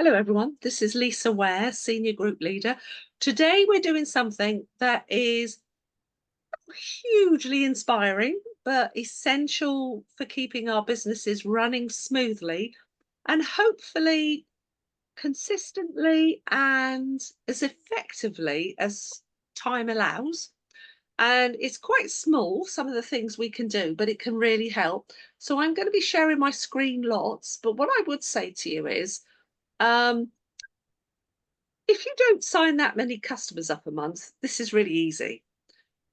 Hello everyone, this is Lisa Ware, Senior Group Leader. Today we're doing something that is hugely inspiring, but essential for keeping our businesses running smoothly and hopefully consistently and as effectively as time allows. And it's quite small, some of the things we can do, but it can really help. So I'm going to be sharing my screen lots, but what I would say to you is, um, if you don't sign that many customers up a month, this is really easy.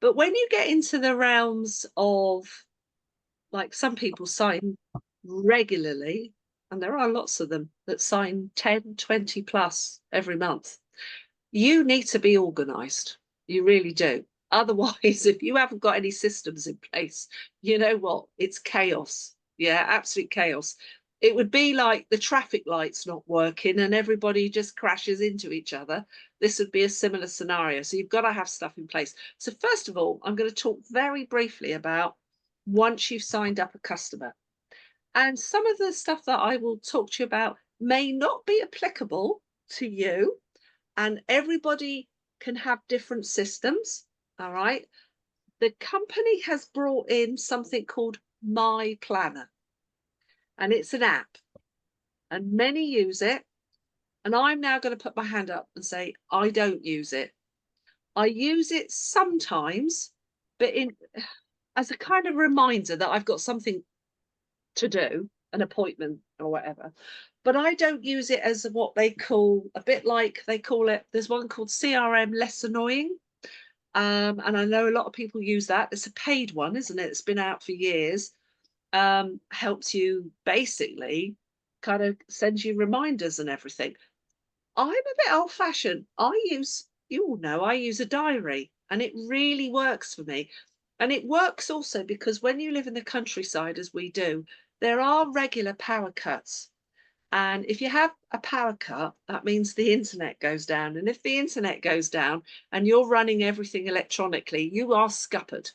But when you get into the realms of, like, some people sign regularly, and there are lots of them that sign 10, 20 plus every month, you need to be organized. You really do. Otherwise, if you haven't got any systems in place, you know what? It's chaos. Yeah, absolute chaos. It would be like the traffic lights not working and everybody just crashes into each other. This would be a similar scenario. So you've got to have stuff in place. So first of all, I'm going to talk very briefly about once you've signed up a customer. And some of the stuff that I will talk to you about may not be applicable to you, and everybody can have different systems. All right. The company has brought in something called My Planner, and it's an app, and many use it. And I'm now going to put my hand up and say, I don't use it. I use it sometimes, but as a kind of reminder that I've got something to do, an appointment or whatever. But I don't use it as what they call, a bit like they call it, there's one called CRM Less Annoying. And I know a lot of people use that. It's a paid one, isn't it? It's been out for years. Helps you basically kind of sends you reminders and everything. I'm a bit old fashioned. You all know, I use a diary and it really works for me. And it works also because when you live in the countryside, as we do, there are regular power cuts. And if you have a power cut, that means the internet goes down. And if the internet goes down and you're running everything electronically, you are scuppered.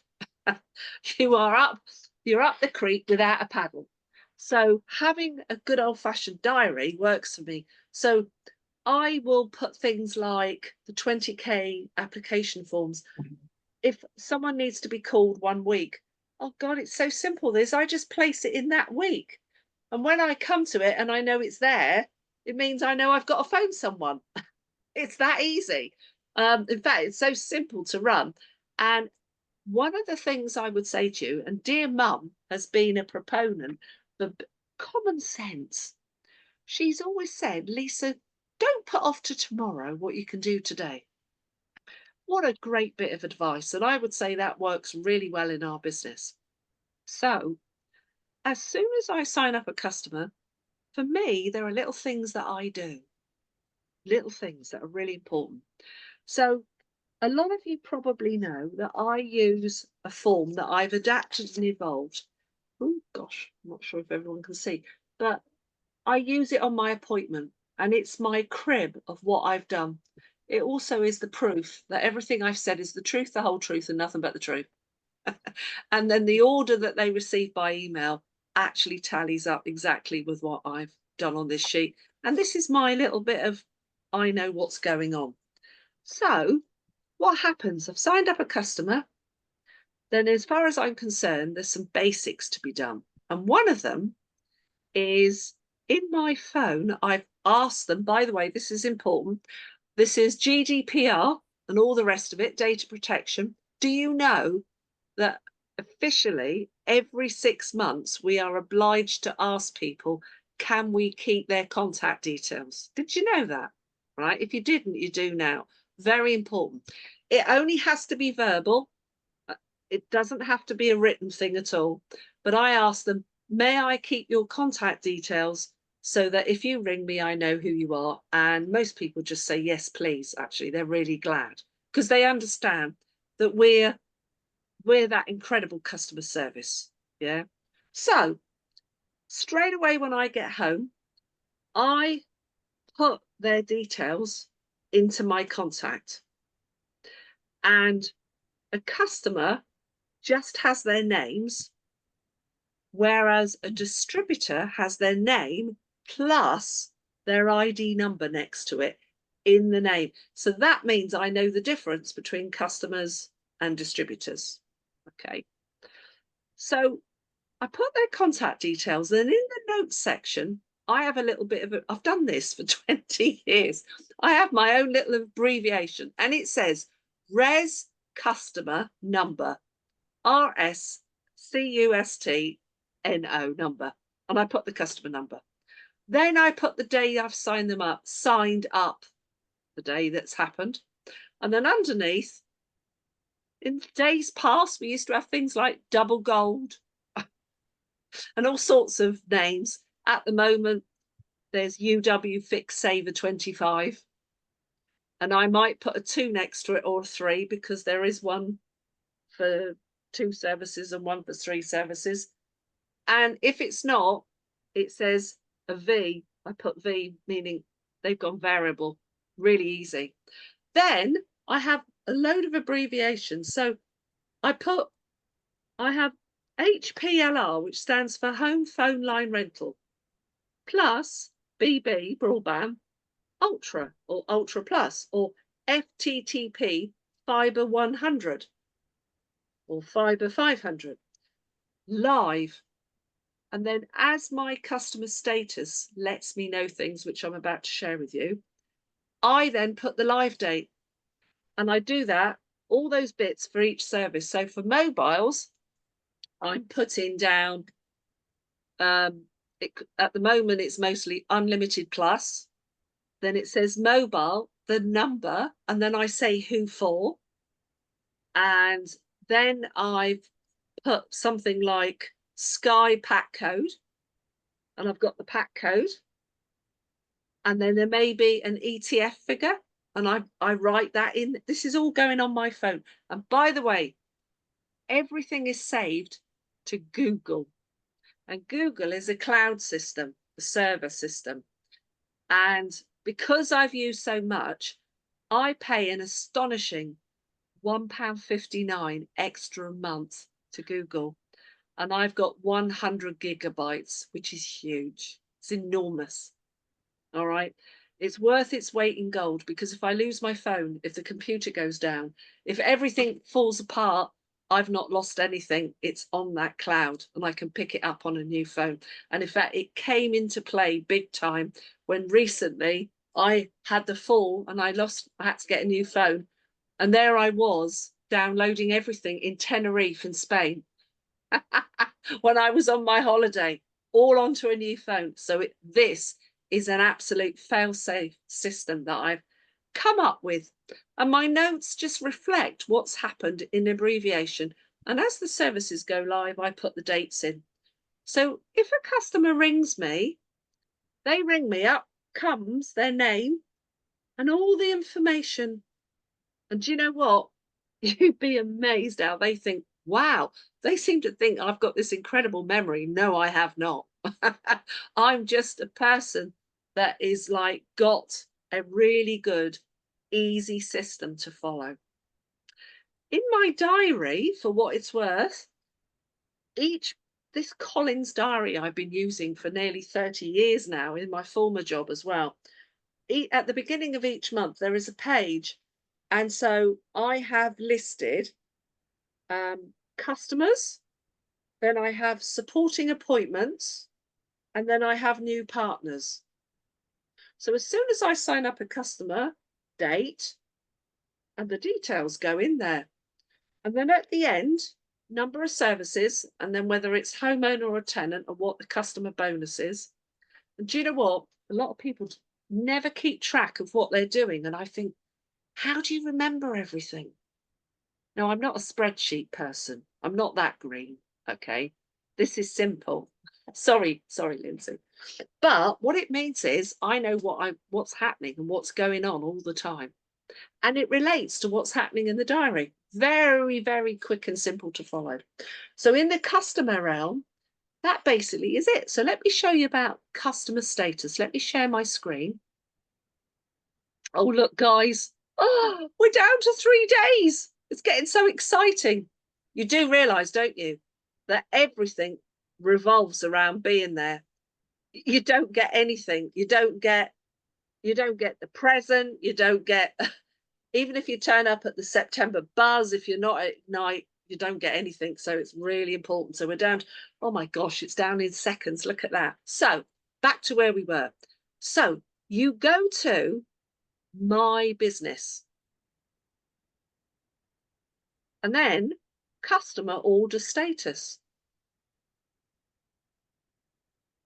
You're up the creek without a paddle. So having a good old-fashioned diary works for me. So I will put things like the 20K application forms. If someone needs to be called 1 week, oh God, it's so simple. This, I just place it in that week. And when I come to it and I know it's there, it means I know I've got to phone someone. It's that easy. In fact, it's so simple to run. And one of the things I would say to you, and dear mum has been a proponent for common sense. She's always said, Lisa, don't put off to tomorrow what you can do today. What a great bit of advice. And I would say that works really well in our business. So as soon as I sign up a customer, for me, there are little things that I do, little things that are really important. So a lot of you probably know that I use a form that I've adapted and evolved. Oh gosh, I'm not sure if everyone can see, but I use it on my appointment and it's my crib of what I've done. It also is the proof that everything I've said is the truth, the whole truth, and nothing but the truth. And then the order that they receive by email actually tallies up exactly with what I've done on this sheet. And this is my little bit of, I know what's going on. So what happens? I've signed up a customer. Then as far as I'm concerned, there's some basics to be done. And one of them is in my phone, I've asked them, by the way, this is important. This is GDPR and all the rest of it, data protection. Do you know that officially every 6 months we are obliged to ask people, can we keep their contact details? Did you know that? Right? If you didn't, you do now. Very important. It only has to be verbal. It doesn't have to be a written thing at all. But I asked them, may I keep your contact details so that if you ring me, I know who you are? And most people just say, yes, please. Actually, they're really glad because they understand that we're that incredible customer service. Yeah. So straight away when I get home, I put their details into my contact. And a customer just has their names, whereas a distributor has their name plus their ID number next to it in the name. So that means I know the difference between customers and distributors. Okay. So I put their contact details, and in the notes section, I have a little bit of I've done this for 20 years. I have my own little abbreviation, and it says Res Customer Number, RSCUSTNO number. And I put the customer number. Then I put the day I've signed up, the day that's happened. And then underneath, in days past, we used to have things like double gold and all sorts of names. At the moment, there's UW Fix Saver 25. And I might put a 2 next to it or a 3 because there is one for 2 services and one for 3 services. And if it's not, it says a V. I put V, meaning they've gone variable. Really easy. Then I have a load of abbreviations. So I have HPLR, which stands for Home Phone Line Rental, plus BB, broadband, Ultra or Ultra Plus, or FTTP Fiber 100 or Fiber 500, live. And then as my customer status lets me know things which I'm about to share with you, I then put the live date. And I do that, all those bits for each service. So for mobiles, I'm putting down, at the moment, it's mostly unlimited plus. Then it says mobile, the number, and then I say who for. And then I've put something like Sky pack code, and I've got the pack code. And then there may be an ETF figure, and I write that in. This is all going on my phone. And by the way, everything is saved to Google. And Google is a cloud system, a server system. And because I've used so much, I pay an astonishing £1.59 extra a month to Google. And I've got 100 gigabytes, which is huge. It's enormous. All right. It's worth its weight in gold, because if I lose my phone, if the computer goes down, if everything falls apart, I've not lost anything. It's on that cloud and I can pick it up on a new phone. And in fact, it came into play big time when recently I had the fall and I had to get a new phone. And there I was downloading everything in Tenerife in Spain when I was on my holiday, all onto a new phone. So this is an absolute fail-safe system that I've come up with. And my notes just reflect what's happened in abbreviation. And as the services go live, I put the dates in. So if a customer rings me, they ring me up, comes their name and all the information. And do you know what? You'd be amazed how they think, wow, they seem to think I've got this incredible memory. No, I have not. I'm just a person that is like got a really good, easy system to follow. In my diary, for what it's worth, this Collins diary I've been using for nearly 30 years now in my former job as well. At the beginning of each month, there is a page. And so I have listed customers, then I have supporting appointments, and then I have new partners. So as soon as I sign up a customer, date, and the details go in there. And then at the end, number of services, and then whether it's homeowner or tenant, and what the customer bonus is. And do you know what? A lot of people never keep track of what they're doing. And I think, how do you remember everything? No, I'm not a spreadsheet person. I'm not that green. Okay. This is simple. Sorry, Lindsay. But what it means is I know what's happening and what's going on all the time. And it relates to what's happening in the diary. Very, very quick and simple to follow. So in the customer realm, that basically is it. So let me show you about customer status. Let me share my screen. Oh, look, guys. Oh, we're down to 3 days. It's getting so exciting. You do realise, don't you, that everything revolves around being there. You don't get anything. You don't get the present. You don't get even if you turn up at the September buzz, if you're not at night, you don't get anything. So it's really important. So we're down to, oh my gosh, it's down in seconds. Look at that. So back to where we were. So you go to my business and then customer order status.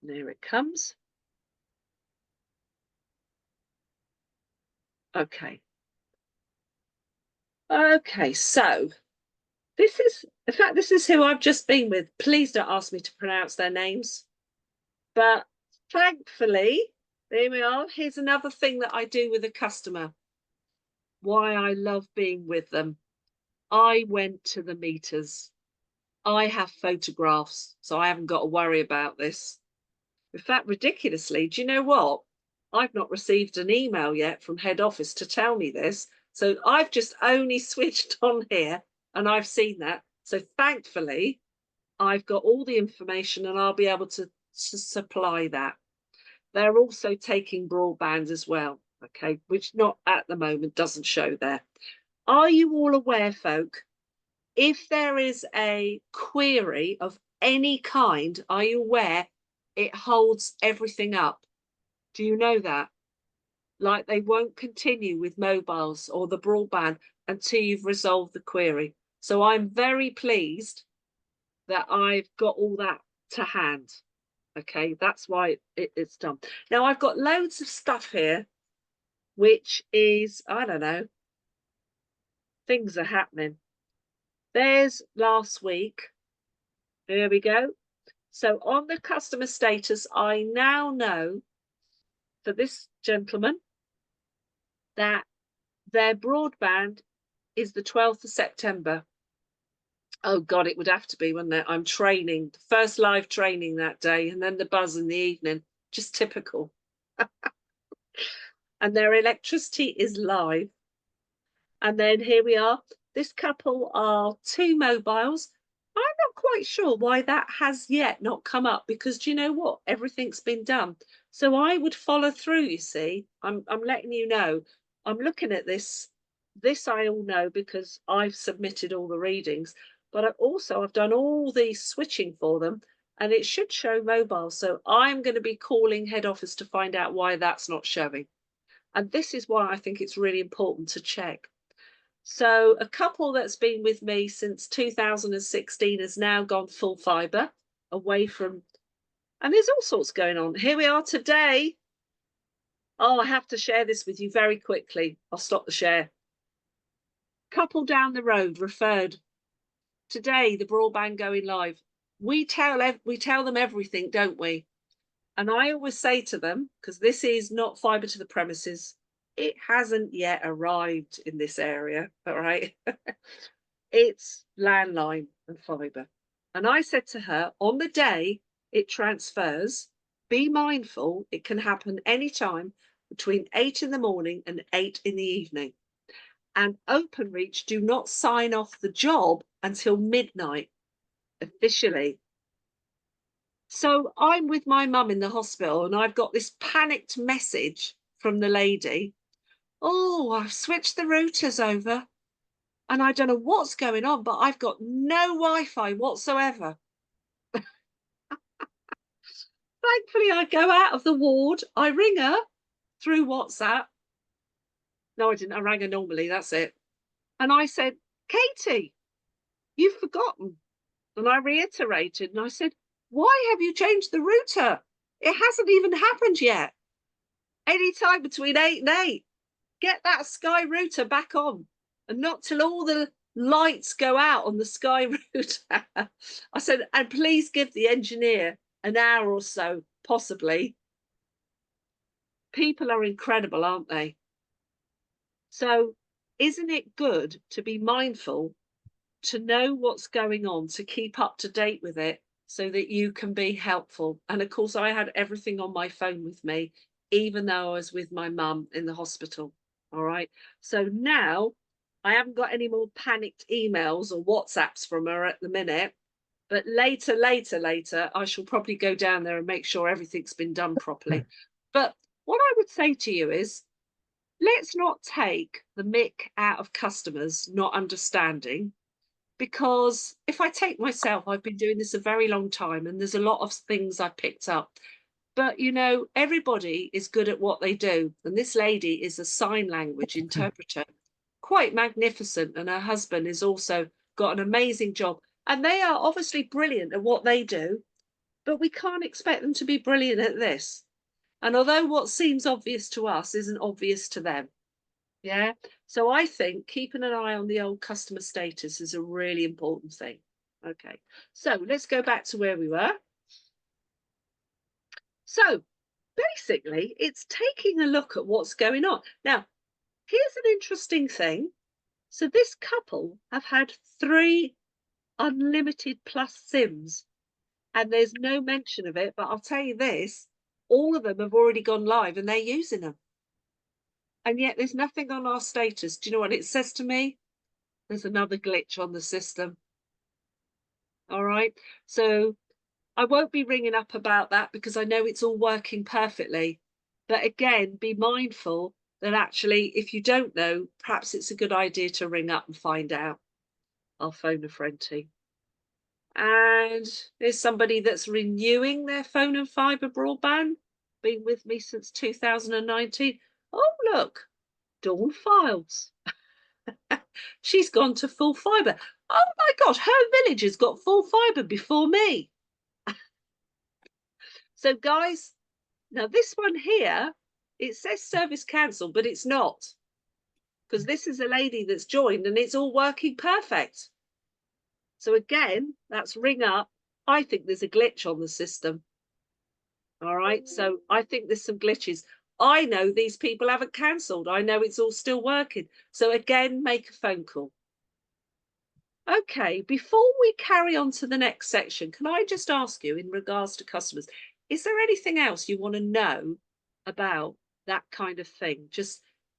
There it comes. Okay. Okay. So in fact, this is who I've just been with. Please don't ask me to pronounce their names. But thankfully, there we are. Here's another thing that I do with a customer. Why I love being with them. I went to the meters. I have photographs, so I haven't got to worry about this. In fact, ridiculously, do you know what? I've not received an email yet from head office to tell me this. So I've just only switched on here and I've seen that. So thankfully, I've got all the information and I'll be able to supply that. They're also taking broadband as well, okay, which not at the moment doesn't show there. Are you all aware, folk? If there is a query of any kind, are you aware it holds everything up? Do you know that? Like they won't continue with mobiles or the broadband until you've resolved the query. So I'm very pleased that I've got all that to hand. Okay, that's why it's done. Now I've got loads of stuff here, which is, I don't know, things are happening. There's last week. There we go. So on the customer status, I now know for this gentleman that their broadband is the 12th of September. Oh God, it would have to be, wouldn't it? I'm training, first live training that day, and then the buzz in the evening. Just typical. And their electricity is live. And then here we are. This couple are two mobiles. I'm not quite sure why that has yet not come up because do you know what? Everything's been done. So I would follow through, you see. I'm letting you know. I'm looking at this. This I all know because I've submitted all the readings, but I've done all the switching for them and it should show mobile. So I'm going to be calling head office to find out why that's not showing. And this is why I think it's really important to check. So a couple that's been with me since 2016 has now gone full fibre away from, and there's all sorts going on. Here we are today. Oh, I have to share this with you very quickly. I'll stop the share. Couple down the road referred. Today, the broadband going live. We tell them everything, don't we? And I always say to them, because this is not fibre to the premises, it hasn't yet arrived in this area, all right? It's landline and fibre. And I said to her, on the day it transfers, be mindful it can happen anytime between 8 in the morning and 8 in the evening. And Openreach do not sign off the job until midnight officially. So I'm with my mum in the hospital and I've got this panicked message from the lady. Oh, I've switched the routers over and I don't know what's going on, but I've got no Wi-Fi whatsoever. Thankfully, I go out of the ward. I ring her through WhatsApp. No, I didn't. I rang her normally. That's it. And I said, Katie, you've forgotten. And I reiterated and I said, why have you changed the router? It hasn't even happened yet. Any time between 8 and 8. Get that Sky router back on and not till all the lights go out on the Sky router. I said, and please give the engineer an hour or so, possibly. People are incredible, aren't they? So isn't it good to be mindful, to know what's going on, to keep up to date with it so that you can be helpful? And of course, I had everything on my phone with me, even though I was with my mum in the hospital. All right. So now I haven't got any more panicked emails or WhatsApps from her at the minute. But later, I shall probably go down there and make sure everything's been done properly. But what I would say to you is, let's not take the mick out of customers not understanding, because if I take myself, I've been doing this a very long time and there's a lot of things I picked up. But you know, everybody is good at what they do. And this lady is a sign language interpreter, quite magnificent. And her husband is also got an amazing job. And they are obviously brilliant at what they do, but we can't expect them to be brilliant at this. And although what seems obvious to us isn't obvious to them. Yeah. So I think keeping an eye on the old customer status is a really important thing. Okay. So let's go back to where we were. So basically, it's taking a look at what's going on. Now, here's an interesting thing. So this couple have had 3 unlimited plus SIMs, and there's no mention of it. But I'll tell you this, all of them have already gone live and they're using them. And yet there's nothing on our status. Do you know what it says to me? There's another glitch on the system. All right. So I won't be ringing up about that because I know it's all working perfectly. But again, be mindful that actually, if you don't know, perhaps it's a good idea to ring up and find out. I'll phone a friendie. And there's somebody that's renewing their phone and fibre broadband, been with me since 2019. Oh, look, Dawn Files. She's gone to full fibre. Oh my God, her village has got full fibre before me. So guys, now this one here, it says service cancelled, but it's not. Because this is a lady that's joined and it's all working perfect. So again, that's ring up. I think there's a glitch on the system. All right. So I think there's some glitches. I know these people haven't cancelled. I know it's all still working. So again, make a phone call. Okay, before we carry on to the next section, can I just ask you in regards to customers, is there anything else you want to know about that kind of thing?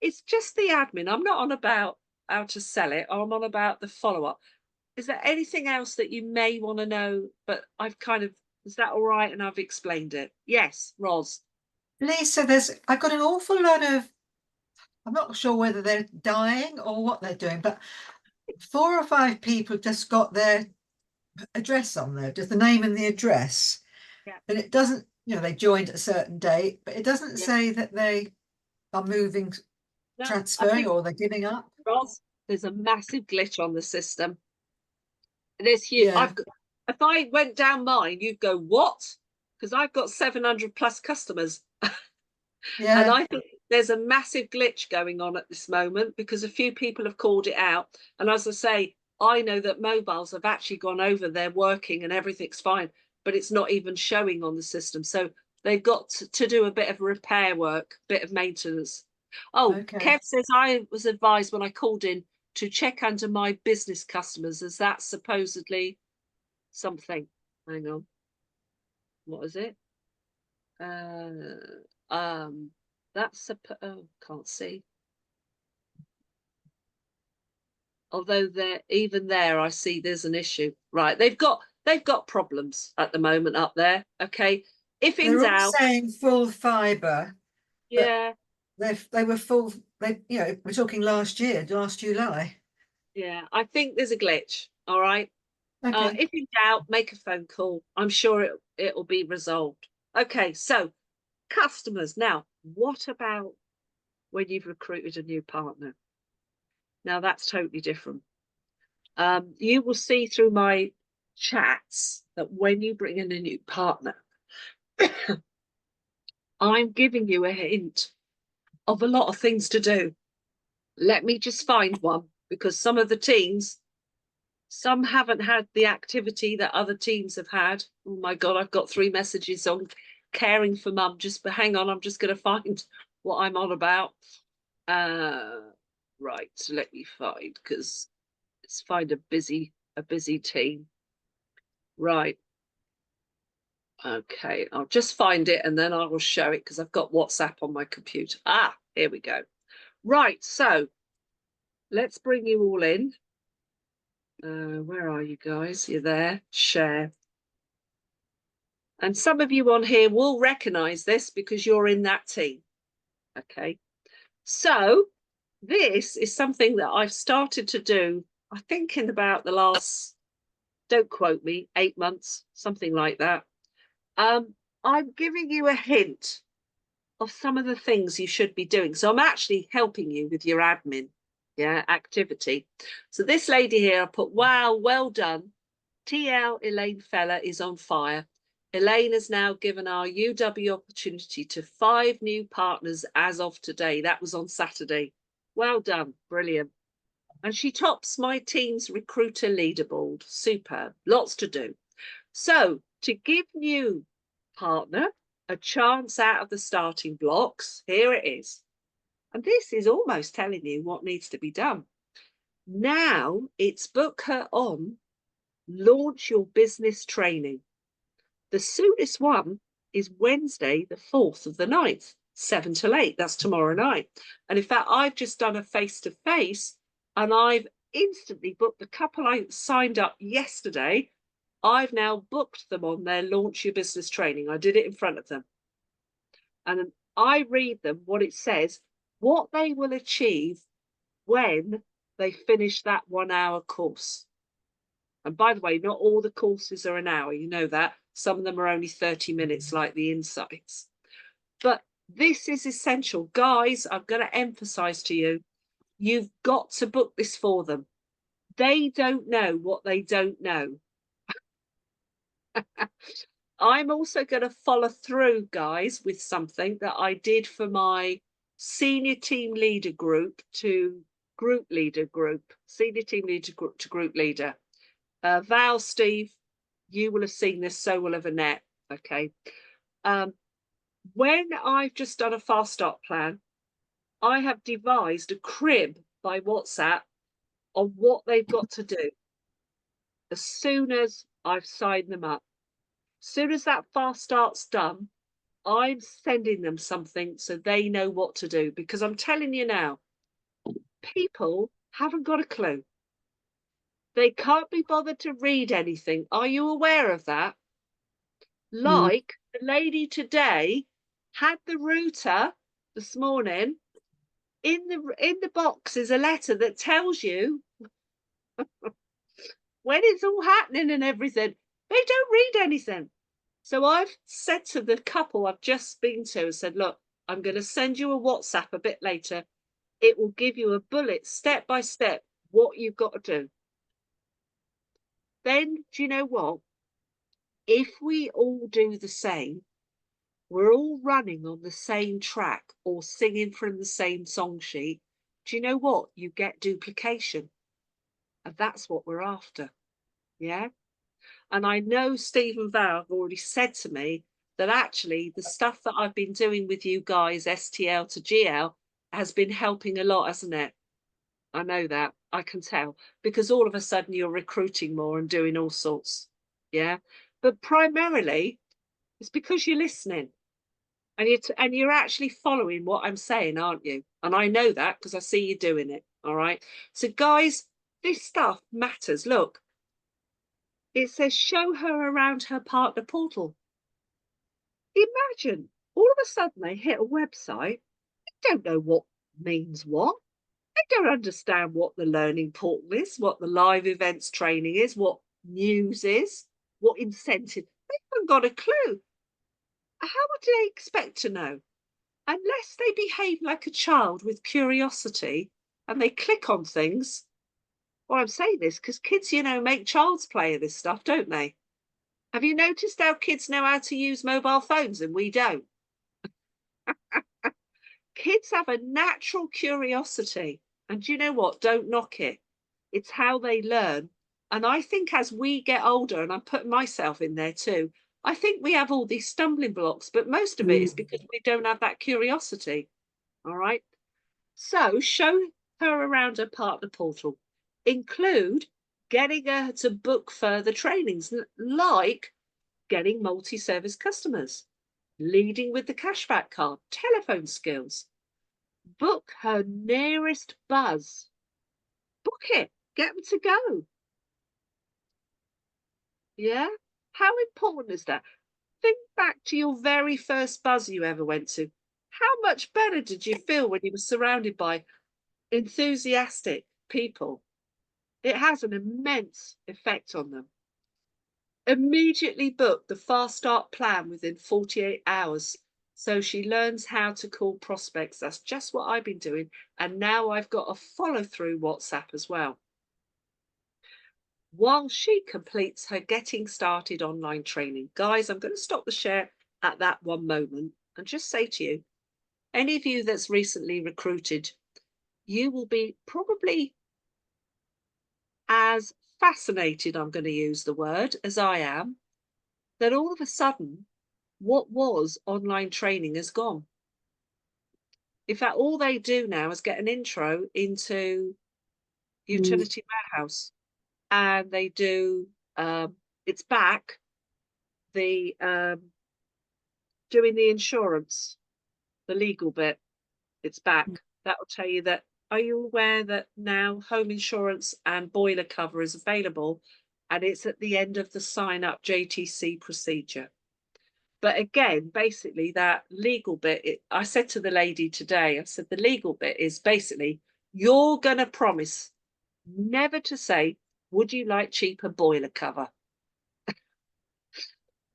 It's just the admin. I'm not on about how to sell it. I'm on about the follow-up. Is there anything else that you may want to know? But is that all right? And I've explained it. Yes, Ros. Lisa, I've got an awful lot of, I'm not sure whether they're dying or what they're doing, but 4 or 5 people just got their address on there, just the name and the address. Yeah, And it doesn't, they joined at a certain date, but it doesn't yeah. say that they are moving, No, I transferring, think, or they're giving up. Ros, there's a massive glitch on the system. There's huge. Yeah, If I went down mine, you'd go, what? Because I've got 700 plus customers. And yeah, I think there's a massive glitch going on at this moment because a few people have called it out. And as I say, I know that mobiles have actually gone over, they're working and everything's fine, but it's not even showing on the system. So they've got to do a bit of repair work, bit of maintenance. Oh, okay. Kev says I was advised when I called in to check under my business customers, as that's supposedly something. Hang on. What is it? Um, that's oh, can't see. Although there, even there, I see there's an issue. Right, they've got problems at the moment up there. Okay, if in They're all doubt, saying full fibre, but yeah, they were full, we're talking last July. yeah, I think there's a glitch. All right. Okay. If in doubt, make a phone call. I'm sure it'll be resolved. Okay, so customers. Now, what about when you've recruited a new partner? Now that's totally different. You will see through my chats that when you bring in a new partner, I'm giving you a hint of a lot of things to do. Let me just find one because some of the teams, some haven't had the activity that other teams have had. Oh my God, I've got 3 messages on caring for mum. But hang on, I'm just going to find what I'm on about. Right, so let me find because let's find a busy team. Right. Okay, I'll just find it and then I will show it because I've got WhatsApp on my computer. Ah, here we go. Right, so let's bring you all in. Where are you guys? You're there. Share. And some of you on here will recognize this because you're in that team. Okay. So this is something that I've started to do, I think, in about the last, don't quote me, 8 months, something like that. I'm giving you a hint of some of the things you should be doing. So I'm actually helping you with your admin, yeah, activity. So this lady here, I put, wow, well done. TL Elaine Feller is on fire. Elaine has now given our UW opportunity to 5 new partners as of today. That was on Saturday. Well done. Brilliant. And she tops my team's recruiter leaderboard. Superb. Lots to do. So to give new partner a chance out of the starting blocks, here it is. And this is almost telling you what needs to be done. Now it's book her on, launch your business training. The soonest one is Wednesday, the 4th of the 9th, 7 till 8. That's tomorrow night. And in fact, I've just done a face-to-face and I've instantly booked the couple I signed up yesterday. I've now booked them on their Launch Your Business training. I did it in front of them. And I read them what it says, what they will achieve when they finish that 1 hour course. And by the way, not all the courses are an hour, you know that. Some of them are only 30 minutes, like the insights. But this is essential. Guys, I'm going to emphasize to you, you've got to book this for them. They don't know what they don't know. I'm also going to follow through, guys, with something that I did for my senior team leader group to group leader group, senior team leader group to group leader. Val, Steve, you will have seen this, so will have Annette. Okay. When I've just done a fast start plan, I have devised a crib by WhatsApp on what they've got to do as soon as I've signed them up. As soon as that fast start's done, I'm sending them something so they know what to do. Because I'm telling you now, people haven't got a clue. They can't be bothered to read anything. Are you aware of that? Mm. Like the lady today had the router this morning. In the box is a letter that tells you when it's all happening and everything. They don't read anything. So I've said to the couple I've just been to and said, look, I'm going to send you a WhatsApp a bit later. It will give you a bullet step by step what you've got to do. Then, do you know what? If we all do the same, we're all running on the same track or singing from the same song sheet. Do you know what? You get duplication. And that's what we're after. Yeah. And I know Steve and Val have already said to me that actually the stuff that I've been doing with you guys, STL to GL, has been helping a lot, hasn't it? I know that. I can tell because all of a sudden you're recruiting more and doing all sorts. Yeah. But primarily it's because you're listening and you're actually following what I'm saying, aren't you? And I know that because I see you doing it. All right. So, guys, this stuff matters. Look, it says show her around her partner portal. Imagine all of a sudden they hit a website. They don't know what means what. They don't understand what the learning portal is, what the live events training is, what news is, what incentive. They haven't got a clue. How would they expect to know? Unless they behave like a child with curiosity and they click on things. Well, I'm saying this because kids, make child's play of this stuff, don't they? Have you noticed how kids know how to use mobile phones and we don't? Kids have a natural curiosity. And do you know what? Don't knock it. It's how they learn. And I think as we get older, and I'm putting myself in there too, I think we have all these stumbling blocks, but most of it is Mm. because we don't have that curiosity. All right. So show her around her partner portal. Include getting her to book further trainings, like getting multi-service customers, leading with the cashback card, telephone skills. Book her nearest buzz. Book it. Get them to go. Yeah? How important is that? Think back to your very first buzz you ever went to. How much better did you feel when you were surrounded by enthusiastic people? It has an immense effect on them. Immediately book the fast start plan within 48 hours so she learns how to call prospects. That's just what I've been doing. And now I've got a follow through WhatsApp as well. While she completes her getting started online training. Guys, I'm going to stop the share at that one moment and just say to you, any of you that's recently recruited, you will be probably as fascinated, I'm going to use the word, as I am, that all of a sudden, what was online training has gone. In fact, all they do now is get an intro into Mm. utility warehouse, and they do, it's back, the doing the insurance, the legal bit, it's back. That will tell you that. Are you aware that now home insurance and boiler cover is available, and it's at the end of the sign up JTC procedure? But again, basically, that legal bit, I said to the lady today, I said, the legal bit is basically you're going to promise never to say, would you like cheaper boiler cover?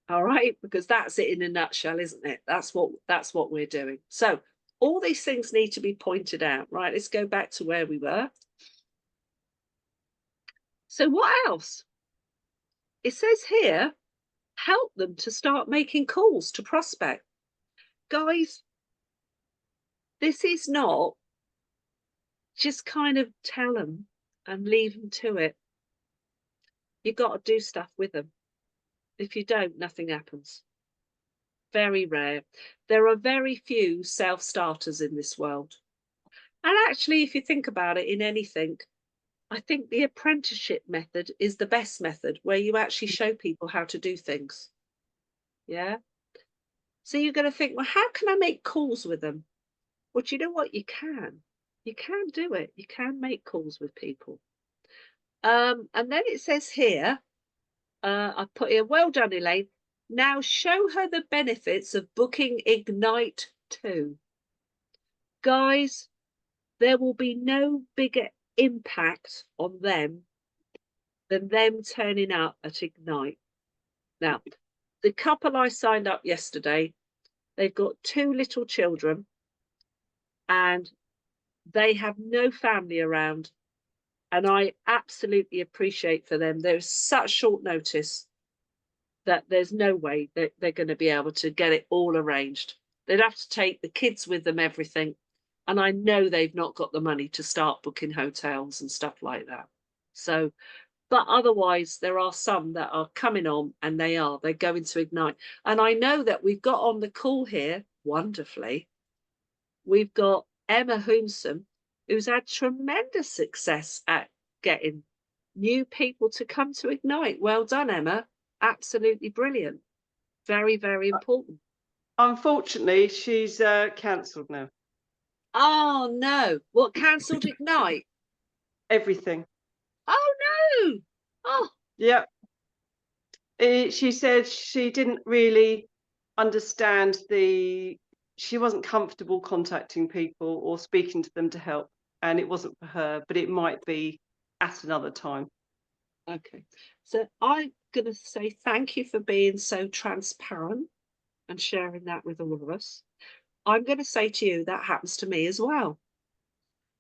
All right, because that's it in a nutshell, isn't it? That's what we're doing. So all these things need to be pointed out, right? Let's go back to where we were. So what else? It says here, help them to start making calls to prospect. Guys, this is not just kind of tell them and leave them to it. You've got to do stuff with them. If you don't, nothing happens. Very rare. There are very few self-starters in this world. And actually, if you think about it in anything, I think the apprenticeship method is the best method where you actually show people how to do things. Yeah. So you're going to think, well, how can I make calls with them? Well, do you know what? You can. You can do it. You can make calls with people. And then it says here, I put here, well done, Elaine. Now show her the benefits of booking Ignite 2. Guys, there will be no bigger impact on them than them turning up at Ignite. Now, the couple I signed up yesterday, they've got 2 little children and they have no family around. And I absolutely appreciate for them. There's such short notice that there's no way that they're going to be able to get it all arranged. They'd have to take the kids with them, everything. And I know they've not got the money to start booking hotels and stuff like that. So, but otherwise, there are some that are coming on and they're going to Ignite. And I know that we've got on the call here wonderfully. We've got Emma Hoomson, who's had tremendous success at getting new people to come to Ignite. Well done, Emma. Absolutely brilliant. Very, very important. Unfortunately, she's cancelled now. Oh no. What, cancelled Ignite? Everything. Oh no. Oh, Yeah. She said she didn't really understand she wasn't comfortable contacting people or speaking to them to help, and it wasn't for her, but it might be at another time. okay. So I'm going to say thank you for being so transparent and sharing that with all of us. I'm going to say to you that happens to me as well.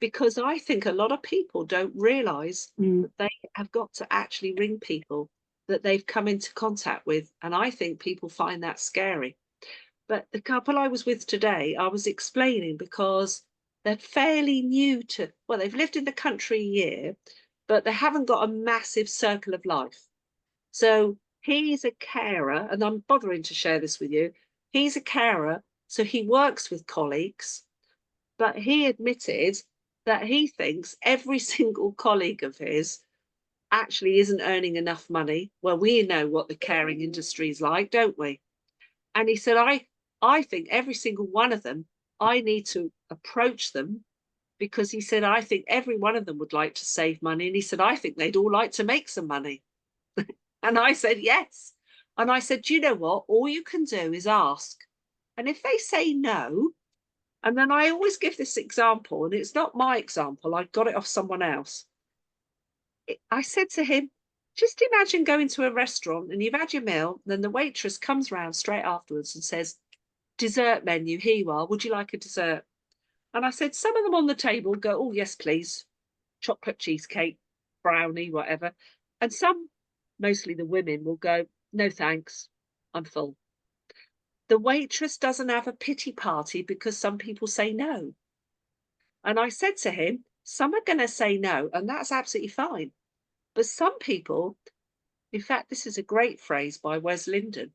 Because I think a lot of people don't realize that they have got to actually ring people that they've come into contact with. And I think people find that scary. But the couple I was with today, I was explaining because they're fairly new to, well, they've lived in the country a year, but they haven't got a massive circle of life. So he's a carer, and I'm bothering to share this with you. He's a carer, so he works with colleagues, but he admitted that he thinks every single colleague of his actually isn't earning enough money. Well, we know what the caring industry is like, don't we? And he said, I think every single one of them, I need to approach them because he said, I think every one of them would like to save money. And he said, I think they'd all like to make some money. And I said, yes. And I said, do you know what? All you can do is ask. And if they say no, and then I always give this example, and it's not my example, I got it off someone else. I said to him, just imagine going to a restaurant and you've had your meal, then the waitress comes round straight afterwards and says, dessert menu, here you are, would you like a dessert? And I said, some of them on the table go, oh, yes, please. Chocolate cheesecake, brownie, whatever. And some, mostly the women, will go, no, thanks, I'm full. The waitress doesn't have a pity party because some people say no. And I said to him, some are going to say no, and that's absolutely fine. But some people, in fact, this is a great phrase by Wes Linden,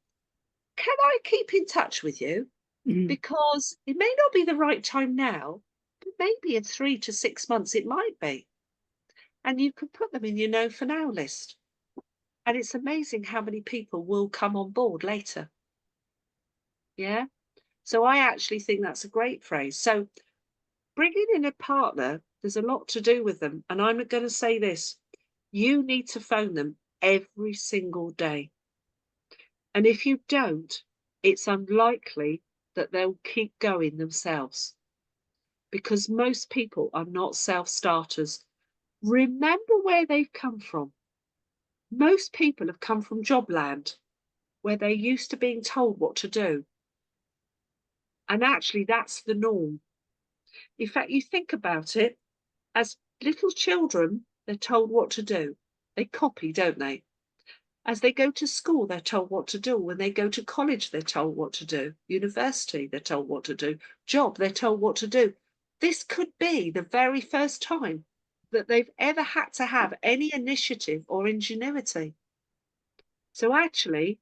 can I keep in touch with you? Because it may not be the right time now, but maybe in 3 to 6 months it might be. And you can put them in your no for now list. And it's amazing how many people will come on board later. Yeah. So I actually think that's a great phrase. So bringing in a partner, there's a lot to do with them. And I'm going to say this, you need to phone them every single day. And if you don't, it's unlikely that they'll keep going themselves, because most people are not self-starters. Remember where they've come from. Most people have come from job land, where they're used to being told what to do. And actually, that's the norm. In fact, you think about it, as little children, they're told what to do. They copy, don't they? As they go to school, they're told what to do. When they go to college, they're told what to do. University, they're told what to do. Job, they're told what to do. This could be the very first time that they've ever had to have any initiative or ingenuity. So actually,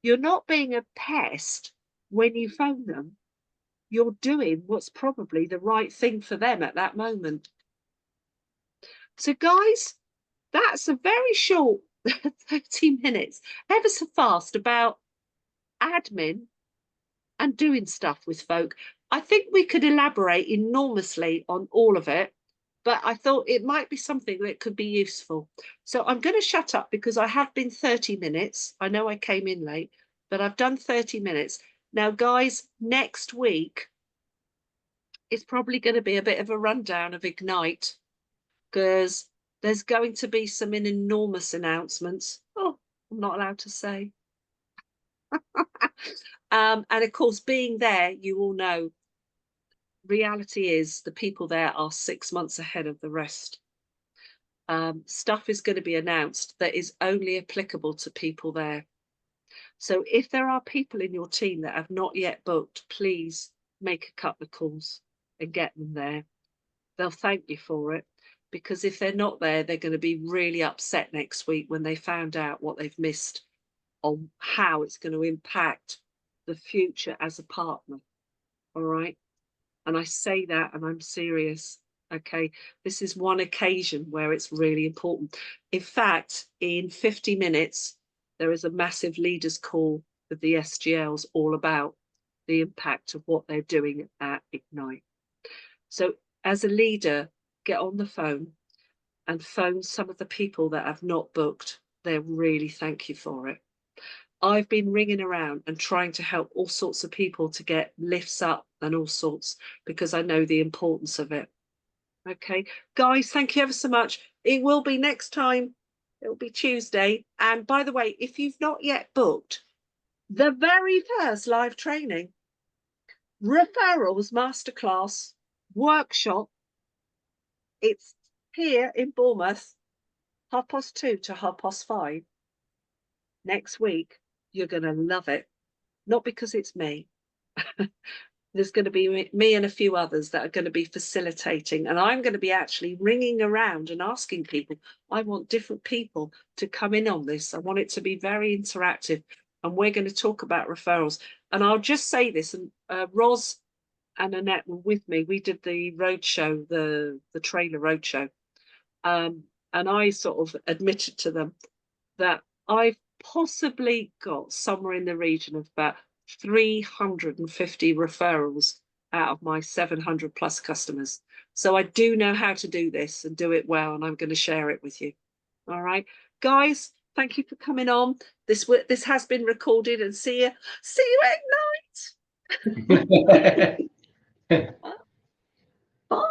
you're not being a pest when you phone them. You're doing what's probably the right thing for them at that moment. So guys, that's a very short 30 minutes, ever so fast, about admin and doing stuff with folk. I think we could elaborate enormously on all of it, but I thought it might be something that could be useful. So I'm going to shut up because I have been 30 minutes. I know I came in late, but I've done 30 minutes. Now, guys, next week is probably going to be a bit of a rundown of Ignite, because there's going to be some enormous announcements. Oh, I'm not allowed to say. And of course, being there, you all know, reality is the people there are 6 months ahead of the rest. Stuff is going to be announced that is only applicable to people there. So if there are people in your team that have not yet booked, please make a couple of calls and get them there. They'll thank you for it, because if they're not there, they're going to be really upset next week when they found out what they've missed on how it's going to impact the future as a partner. All right. And I say that, and I'm serious. Okay. This is one occasion where it's really important. In fact, in 50 minutes, there is a massive leaders call with the SGLs all about the impact of what they're doing at Ignite. So as a leader, get on the phone and phone some of the people that have not booked. They'll really thank you for it. I've been ringing around and trying to help all sorts of people to get lifts up and all sorts, because I know the importance of it. Okay, guys, thank you ever so much. It will be next time. It will be Tuesday. And by the way, if you've not yet booked the very first live training, referrals masterclass workshop, it's here in Bournemouth, 2:30 to 5:30 next week. You're going to love it. Not because it's me. There's going to be me and a few others that are going to be facilitating, and I'm going to be actually ringing around and asking people. I want different people to come in on this. I want it to be very interactive, and we're going to talk about referrals. And I'll just say this, and Ros and Annette were with me. We did the roadshow, the trailer roadshow, and I sort of admitted to them that I've possibly got somewhere in the region of about 350 referrals out of my 700 plus customers. So I do know how to do this and do it well, and I'm going to share it with you. All right, guys, Thank you for coming on. This has been recorded, and see you at night.